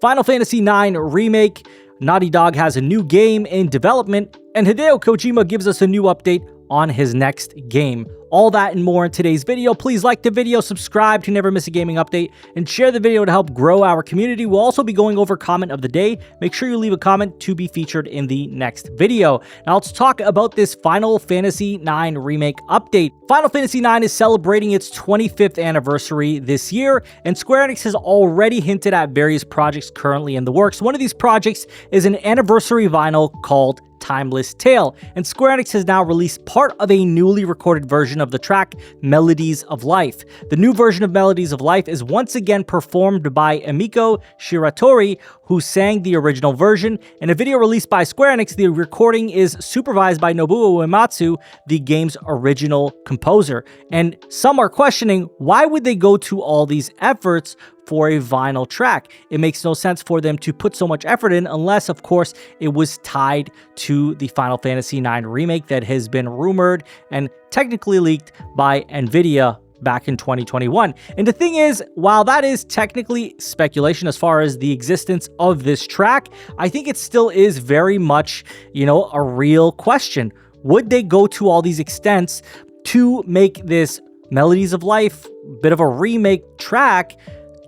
Final Fantasy IX Remake. Naughty Dog has a new game in development, and Hideo Kojima gives us a new update on his next game. All that and more in today's video. Please like the video, subscribe to never miss a gaming update, and share the video to help grow our community. We'll also be going over comment of the day. Make sure you leave a comment to be featured in the next video. Now let's talk about this Final Fantasy IX Remake update. Final Fantasy IX is celebrating its 25th anniversary this year, and Square Enix has already hinted at various projects currently in the works. One of these projects is an anniversary vinyl called Timeless Tale, and Square Enix has now released part of a newly recorded version of the track Melodies of Life. The new version of Melodies of Life is once again performed by Emiko Shiratori, who sang the original version. In a video released by Square Enix, the recording is supervised by Nobuo Uematsu, the game's original composer. And some are questioning, why would they go to all these efforts for a vinyl track? It makes no sense for them to put so much effort in unless, of course, it was tied to the Final Fantasy IX remake that has been rumored and technically leaked by Nvidia back in 2021. And the thing is, while that is technically speculation as far as the existence of this track, I think it still is very much, a real question. Would they go to all these extents to make this Melodies of Life bit of a remake track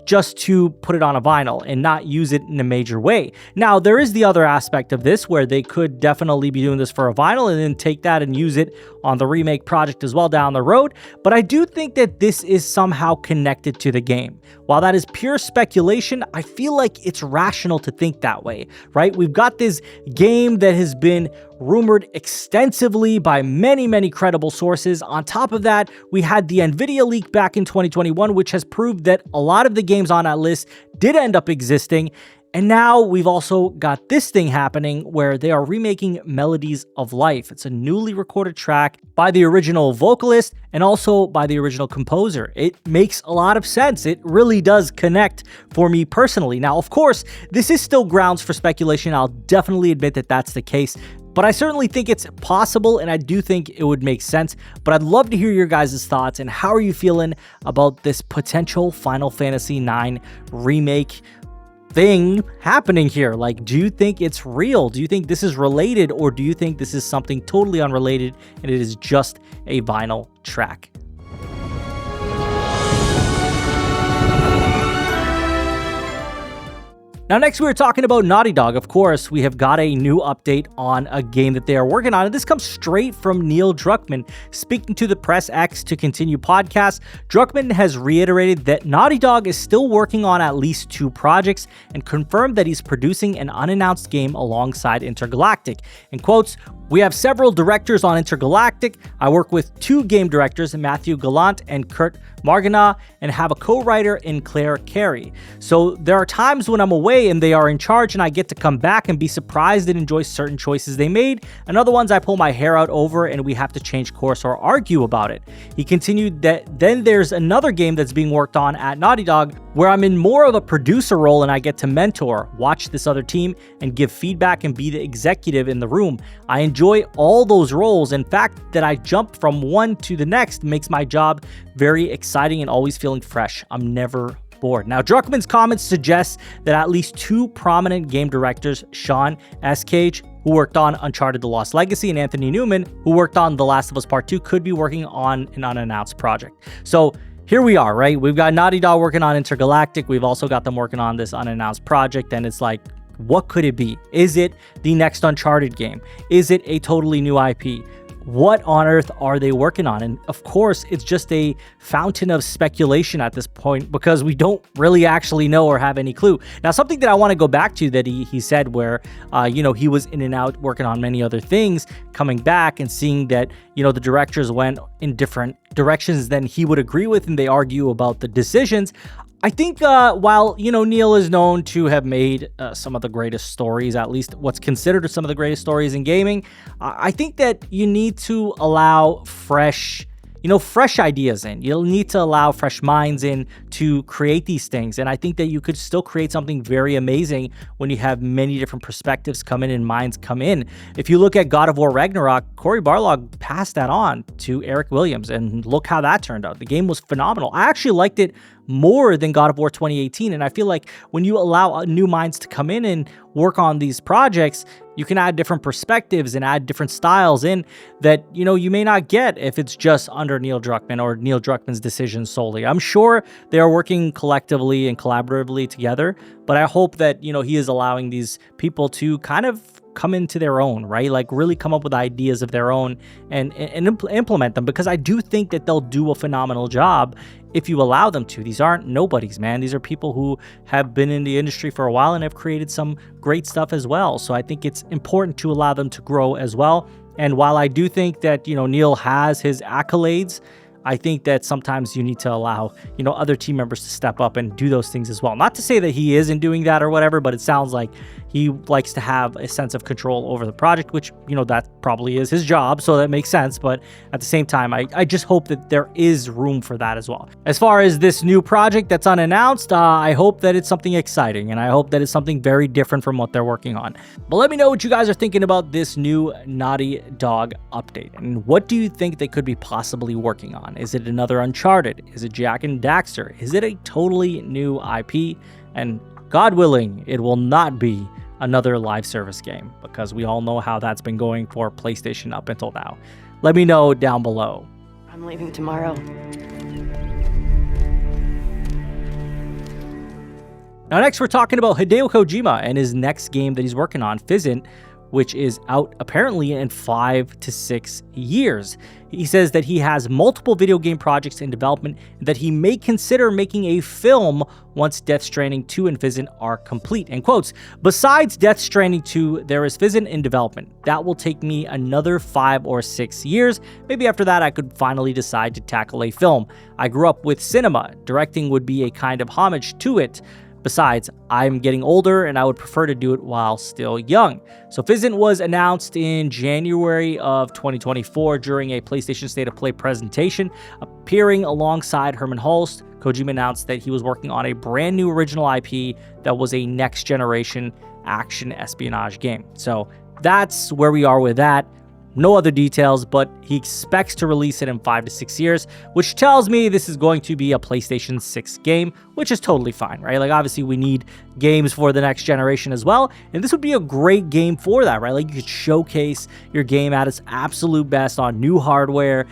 just to put it on a vinyl and not use it in a major way? Now, there is the other aspect of this where they could definitely be doing this for a vinyl and then take that and use it on the remake project as well down the road, but I do think that this is somehow connected to the game. While that is pure speculation, I feel like it's rational to think that way, right? We've got this game that has been rumored extensively by many credible sources. On top of that, we had the Nvidia leak back in 2021, which has proved that a lot of the games on that list did end up existing. And now we've also got this thing happening where they are remaking Melodies of Life. It's a newly recorded track by the original vocalist and also by the original composer. It makes a lot of sense. It really does connect for me personally. Now, of course, this is still grounds for speculation. I'll definitely admit that that's the case, but I certainly think it's possible, and I do think it would make sense. But I'd love to hear your guys' thoughts, and how are you feeling about this potential Final Fantasy IX remake thing happening here? Like, do you think it's real? Do you think this is related, or do you think this is something totally unrelated and it is just a vinyl track? Now, next we're talking about Naughty Dog. Of course, we have got a new update on a game that they are working on, and this comes straight from Neil Druckmann. Speaking to the Press X to Continue podcast, Druckmann has reiterated that Naughty Dog is still working on at least 2 projects and confirmed that he's producing an unannounced game alongside Intergalactic. In quotes, "We have several directors on Intergalactic. I work with 2 game directors, Matthew Gallant and Kurt Margana, and have a co-writer in Claire Carey. So there are times when I'm away and they are in charge, and I get to come back and be surprised and enjoy certain choices they made, and other ones I pull my hair out over and we have to change course or argue about it." He continued that then there's another game that's being worked on at Naughty Dog where I'm in more of a producer role and I get to mentor, watch this other team, and give feedback and be the executive in the room. I enjoy all those roles. In fact, that I jump from one to the next makes my job very exciting and always feeling fresh. I'm never bored. Now, Druckmann's comments suggest that at least 2 prominent game directors, Sean S. Cage, who worked on Uncharted: The Lost Legacy, and Anthony Newman, who worked on The Last of Us Part 2, could be working on an unannounced project. So here we are, right? We've got Naughty Dog working on Intergalactic. We've also got them working on this unannounced project, and it's like, what could it be? Is it the next Uncharted game? Is it a totally new IP? What on earth are they working on? And of course, it's just a fountain of speculation at this point because we don't really actually know or have any clue. Now, something that I want to go back to that he said where, he was in and out working on many other things, coming back and seeing that, the directors went in different directions than he would agree with and they argue about the decisions. I think while, Neil is known to have made some of the greatest stories, at least what's considered some of the greatest stories in gaming, I think that you need to allow fresh ideas in. You'll need to allow fresh minds in to create these things. And I think that you could still create something very amazing when you have many different perspectives come in and minds come in. If you look at God of War Ragnarok, Cory Barlog passed that on to Eric Williams, and look how that turned out. The game was phenomenal. I actually liked it more than God of War 2018. And I feel like when you allow new minds to come in and work on these projects, you can add different perspectives and add different styles in that, you know, you may not get if it's just under Neil Druckmann or Neil Druckmann's decision solely. I'm sure they are working collectively and collaboratively together, but I hope that, you know, he is allowing these people to kind of come into their own, right? Like really come up with ideas of their own and implement them, because I do think that they'll do a phenomenal job if you allow them to. These aren't nobodies, man. These are people who have been in the industry for a while and have created some great stuff as well. So I think it's important to allow them to grow as well. And while I do think that, you know, Neil has his accolades, I think that sometimes you need to allow, you know, other team members to step up and do those things as well. Not to say that he isn't doing that or whatever, but it sounds like he likes to have a sense of control over the project, which, you know, that probably is his job, so that makes sense. But at the same time, I just hope that there is room for that as well. As far as this new project that's unannounced, I hope that it's something exciting, and I hope that it's something very different from what they're working on. But let me know what you guys are thinking about this new Naughty Dog update, and what do you think they could be possibly working on? Is it another Uncharted? Is it Jak and Daxter? Is it a totally new IP? And God willing, it will not be another live service game, because we all know how that's been going for PlayStation up until now. Let me know down below. I'm leaving tomorrow. Now next, we're talking about Hideo Kojima and his next game that he's working on, Physint, which is out apparently in 5 to 6 years. He says that he has multiple video game projects in development and that he may consider making a film once Death Stranding 2 and Physint are complete. And quotes, "Besides Death Stranding 2, there is Physint in development. That will take me another 5 or 6 years. Maybe after that I could finally decide to tackle a film. I grew up with cinema. Directing would be a kind of homage to it. Besides, I'm getting older and I would prefer to do it while still young." So Physint was announced in January of 2024 during a PlayStation State of Play presentation. Appearing alongside Herman Hulst, Kojima announced that he was working on a brand new original IP that was a next generation action espionage game. So that's where we are with that. No other details, but he expects to release it in 5 to 6 years, which tells me this is going to be a PlayStation 6 game, which is totally fine, right? Like, obviously, we need games for the next generation as well, and this would be a great game for that, right? Like, you could showcase your game at its absolute best on new hardware,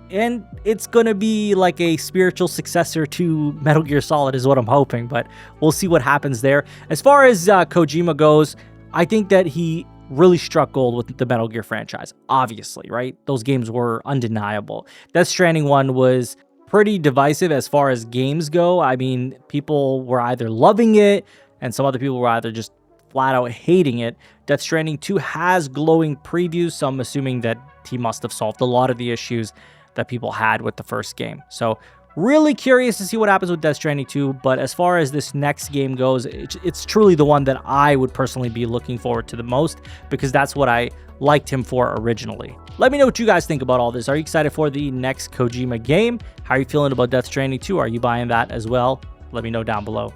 and it's gonna be like a spiritual successor to Metal Gear Solid is what I'm hoping, but we'll see what happens there. As far as Kojima goes, I think that he really struck gold with the Metal Gear franchise, obviously, right? Those games were undeniable. Death Stranding 1 was pretty divisive as far as games go. I mean, people were either loving it, and some other people were either just flat out hating it. Death Stranding 2 has glowing previews, so I'm assuming that he must have solved a lot of the issues that people had with the first game. So really curious to see what happens with Death Stranding 2, but as far as this next game goes, it's truly the one that I would personally be looking forward to the most, because that's what I liked him for originally. Let me know what you guys think about all this. Are you excited for the next Kojima game? How are you feeling about Death Stranding 2? Are you buying that as well? Let me know down below.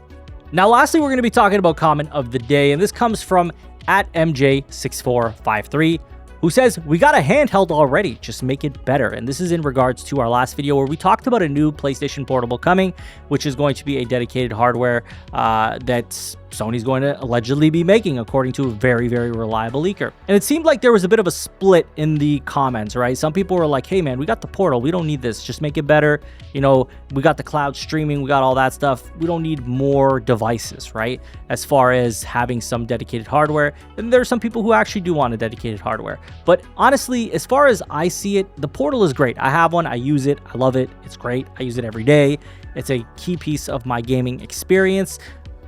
Now, lastly, we're going to be talking about comment of the day, and this comes from @MJ6453. who says, "We got a handheld already, just make it better." And this is in regards to our last video where we talked about a new PlayStation Portable coming, which is going to be a dedicated hardware that Sony's going to allegedly be making, according to a very, very reliable leaker. And it seemed like there was a bit of a split in the comments, right? Some people were like, "Hey man, we got the Portal, we don't need this, just make it better. You know, we got the cloud streaming, we got all that stuff. We don't need more devices," right? As far as having some dedicated hardware. And there are some people who actually do want a dedicated hardware. But honestly, as far as I see it, the Portal is great. I have one, I use it, I love it, it's great. I use it every day. It's a key piece of my gaming experience,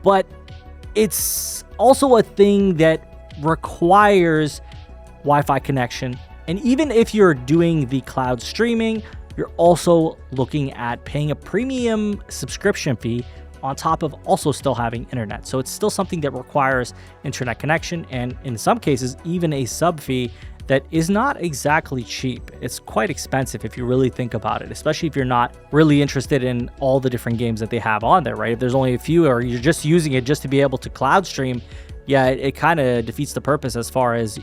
but it's also a thing that requires Wi-Fi connection. And even if you're doing the cloud streaming, you're also looking at paying a premium subscription fee on top of also still having internet. So it's still something that requires internet connection, and in some cases, even a sub fee that is not exactly cheap. It's quite expensive if you really think about it, especially if you're not really interested in all the different games that they have on there, right? If there's only a few, or you're just using it just to be able to cloud stream, yeah, it kind of defeats the purpose as far as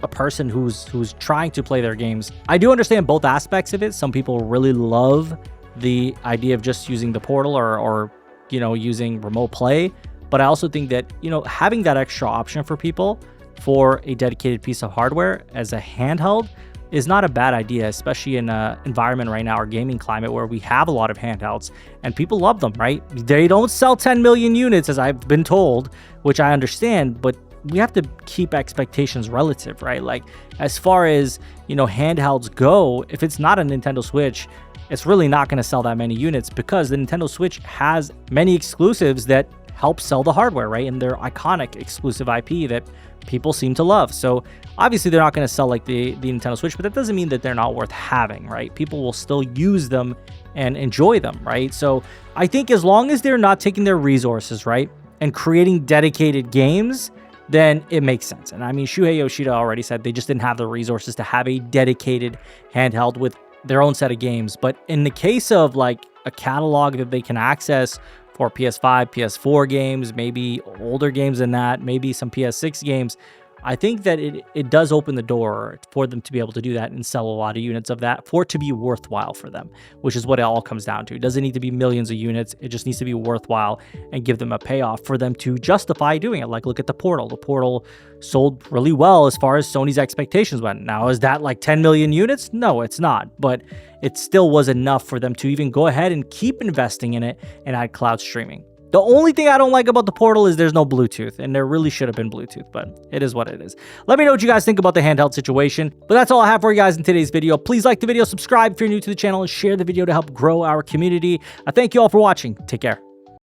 a person who's trying to play their games. I do understand both aspects of it. Some people really love the idea of just using the Portal or using remote play. But I also think that, having that extra option for people for a dedicated piece of hardware as a handheld is not a bad idea, especially in an environment right now, our gaming climate, where we have a lot of handhelds and people love them, right? They don't sell 10 million units, as I've been told, which I understand, but we have to keep expectations relative, right? Like, as far as, handhelds go, if it's not a Nintendo Switch, it's really not going to sell that many units, because the Nintendo Switch has many exclusives that help sell the hardware, right? And they're iconic exclusive IP that people seem to love. So obviously they're not going to sell like the Nintendo Switch, but that doesn't mean that they're not worth having, right? People will still use them and enjoy them, right? So I think as long as they're not taking their resources, right, and creating dedicated games, then it makes sense. And I mean, Shuhei Yoshida already said they just didn't have the resources to have a dedicated handheld with their own set of games. But in the case of like a catalog that they can access for PS5, PS4 games, maybe older games than that, maybe some PS6 games, I think that it does open the door for them to be able to do that and sell a lot of units of that for it to be worthwhile for them, which is what it all comes down to. It doesn't need to be millions of units. It just needs to be worthwhile and give them a payoff for them to justify doing it. Like, look at the Portal. The Portal sold really well as far as Sony's expectations went. Now, is that like 10 million units? No, it's not. But it still was enough for them to even go ahead and keep investing in it and add cloud streaming. The only thing I don't like about the Portal is there's no Bluetooth, and there really should have been Bluetooth, but it is what it is. Let me know what you guys think about the handheld situation. But that's all I have for you guys in today's video. Please like the video, subscribe if you're new to the channel, and share the video to help grow our community. I thank you all for watching. Take care.